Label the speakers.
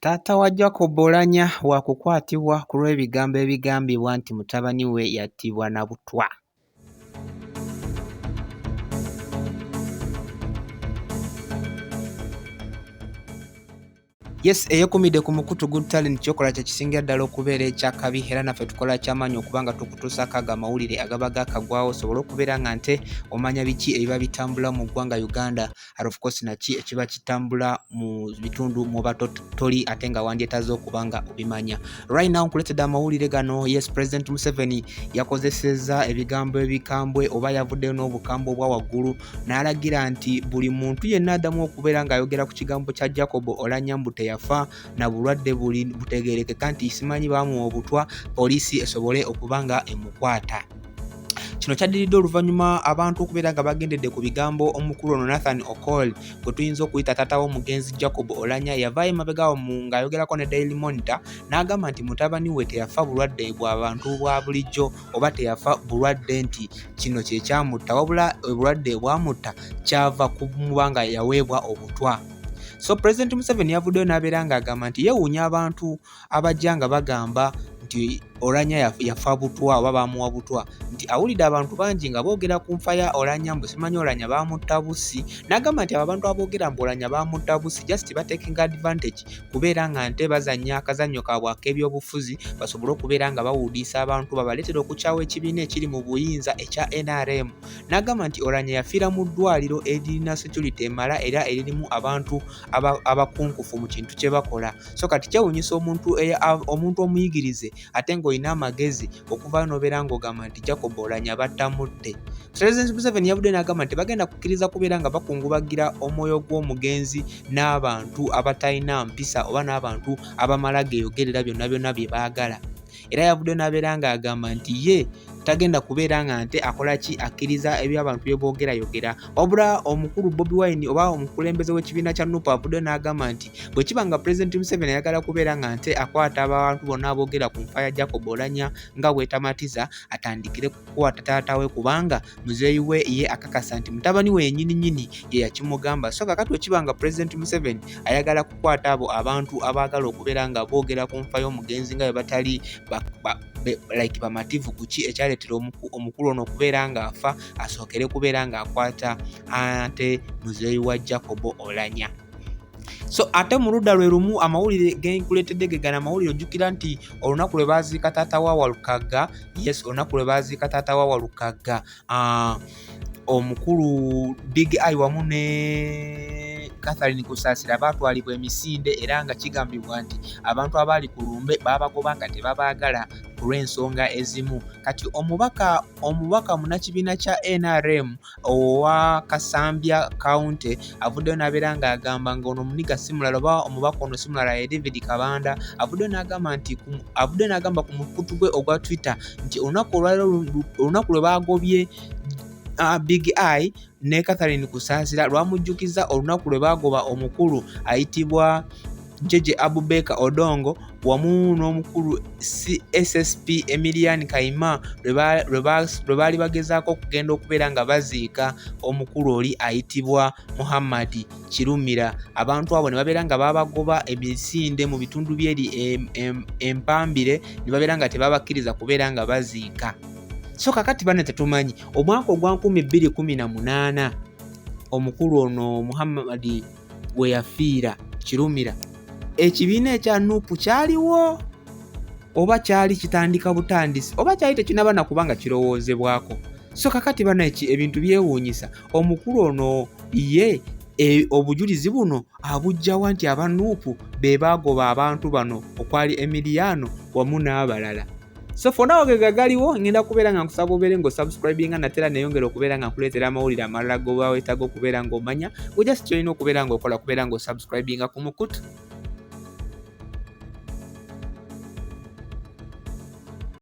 Speaker 1: Taata wa Jacob Oulanyah waakukwatibwa ku lw'ebigambo ebigambibwa nti mutabani we yattibwa na butwa. Yes, eyekumidde ku mukutu Good Talent kyokola kye kisingira ddala okubeera ekyakabi era naffe tukola kyamaanyi okuba nga tukutuusako ago amawulire agaba gakagwawo osobole okubeera nga nte omanya biki ebiba bitambula mu ggwanga Uganda, and of course naki ekiba kitambula mu bitundu muba toli ate nga wandyetaze okuba nga obimanya. Right now nkuleetedde amawulire gano. Yes, President Museveni yakozesezza ebigambo ebikambwe oba yavuddeyo n'obukambwe obwa waggulu n'alagira nti buli muntu yenna addamu okubeera ng'ayogera ku kigambo kya Jacob Oulanyah mbu yafa na bulwadde buli butegeerekeka nti simanyi baamuwa obutwa, poliisi esobole okuba nga emukwata. Kino kyaddiridde oluvannyuma abantu okubeera nga bagendedde ku bigambo omukulu ono Nathan Okol gwe tuyinza okuyita taata w'omugenzi Jacob Oulanyah yavaayo emabega ng'ayogerako ne Daily Monitor n'agamba nti mutabani we teyafa bulwadde bwa bantu bwa bulijjo oba teyafa bulwadde nti kino kye kyamutta, wabula obulwadde bwamutta kyava ku muba nga yaweebwa obutwa. So President Museveni yavuddeyo n'abeera ng'agamba nti yeewuunya abantu abajja nga bagamba nti Oulanyah yafa butwa oba baamuwa butwa, nti awulidde abantu bangi nga boogera ku nfa ya Oulanyah mbu simanyi Oulanyah baamutta busi. N'agamba nti abantu aboogera mbu Oulanyah baamutta busi just taking advantage kubeera nga nte bazannya akazannyo kaabwe ak'ebyobufuzi basobole okubeera nga bawuudiisa abantu babaleetera okukyawa ekibiina ekiri mu buyinza ekya NRM. N'agamba nti Oulanyah yafiira mu ddwaliro eririna security emala era eririmu abantu abakunkufu mu kintu kye bakola. So kati kyewuunyisa omuntu omuyigirize ate ng'olina amagezi okuvaayo n'obeera ng'ogamba nti Jacob Oulanyah battamudde. President Museveni yavudde n'agamba nti bagenda kukkiriza kubeera nga bakungubagira omwoyo gw'omugenzi n'abantu abatalina mpisa oba n'abantu abamala geeyogerera byonna byonna bye baagala. Era yavudde n'abeera ng'agamba nti ye tagenda kubeera nga nte akola ki akkiriza ebyo abantu bye boogerayogera. Wabula omukulu Bobi Wine oba omukulembeze w'ekibiina kya NUP avudde n'agamba nti bwe kiba nga President Museveni ayagala kubeera nga nte akwata abantu bonna aboogera ku nfa ya Jacob Oulanyah nga bwetamatiza, atandikire kukwata taata we kubanga muzeeyi we ye akakasa nti mutabani we yennyini ye yakimugamba. So kakati bwe kiba nga President Museveni ayagala kukwata abo abantu abaagala okubeera nga boogera ku nfa y'omugenzi nga bwe batali like bamativu ku ki ekyaleetera omukulu ono okubeera ng'afa, asookere kubeera ng'akwata ate muzeeyi wa Jacob Oulanyah. So ate mu ludda lwe lumu amawulire genkuleetedde gegana amawulire ojjukira nti olunaku lwe baaziika taata wa Walukagga, yes olunaku lwe baaziika taata wa Walukagga, omukulu Big Eye wamu ne Catherine Kusaasira baatwalibwa emisinde era nga kigambibwa nti abantu abaali ku lumbe baabagoba nga tebabaagala ku lw'ensonga ezimu. Kati omubaka munnakibiina kya NRM owa Kasambya County avuddeyo n'abeera ng'agamba ng'ono omuniga si mulala oba omubaka ono si mulala ye David Kabanda avuddeyo n'agamba ku mukutu gwe ogwa Twitter nti olunaku lwe baagobye Big Eye ne Catherine Kusaasira lwamujjukiza olunaku lwe baagoba omukulu ayitibwa Jeje Abubeka Odongo wamu n'omukulu SSP Emilian Kayima lwe baali bagezaako okugenda okubeera nga baziika omukulu oli ayitibwa Muhammad Kirumira. Abantu abo ne babeera nga babagoba emisinde mu bitundu byeri empambire ne babeera nga tebabakkiriza kubeera nga baziika. So kakati bane tetumanyi omwaka ogwa 2018 omukulu ono Muhammad we yafiira Kirumira, ekibiina ekya NUP kyaliwo oba kyali kitandika butandisi oba kyali tekinaba na kubanga kirowoozebwako. So kakati bane ebintu byewuunyisa omukulu ono ye obujulizi buno abujjawa nti aba NUP be baagoba abantu bano okwali Emiliano wamu n'abalala. So for now galiwo ngenda kubeera nga nkusaba obeere ng'osubscribinga natera neeyongera okubeera nga nkuleetera amawulire amalala g'oba weetaaga okubeera ng'omanya. Just kyolina okubeera ng'okola kubeera ng'osubscribinga ku mukutu.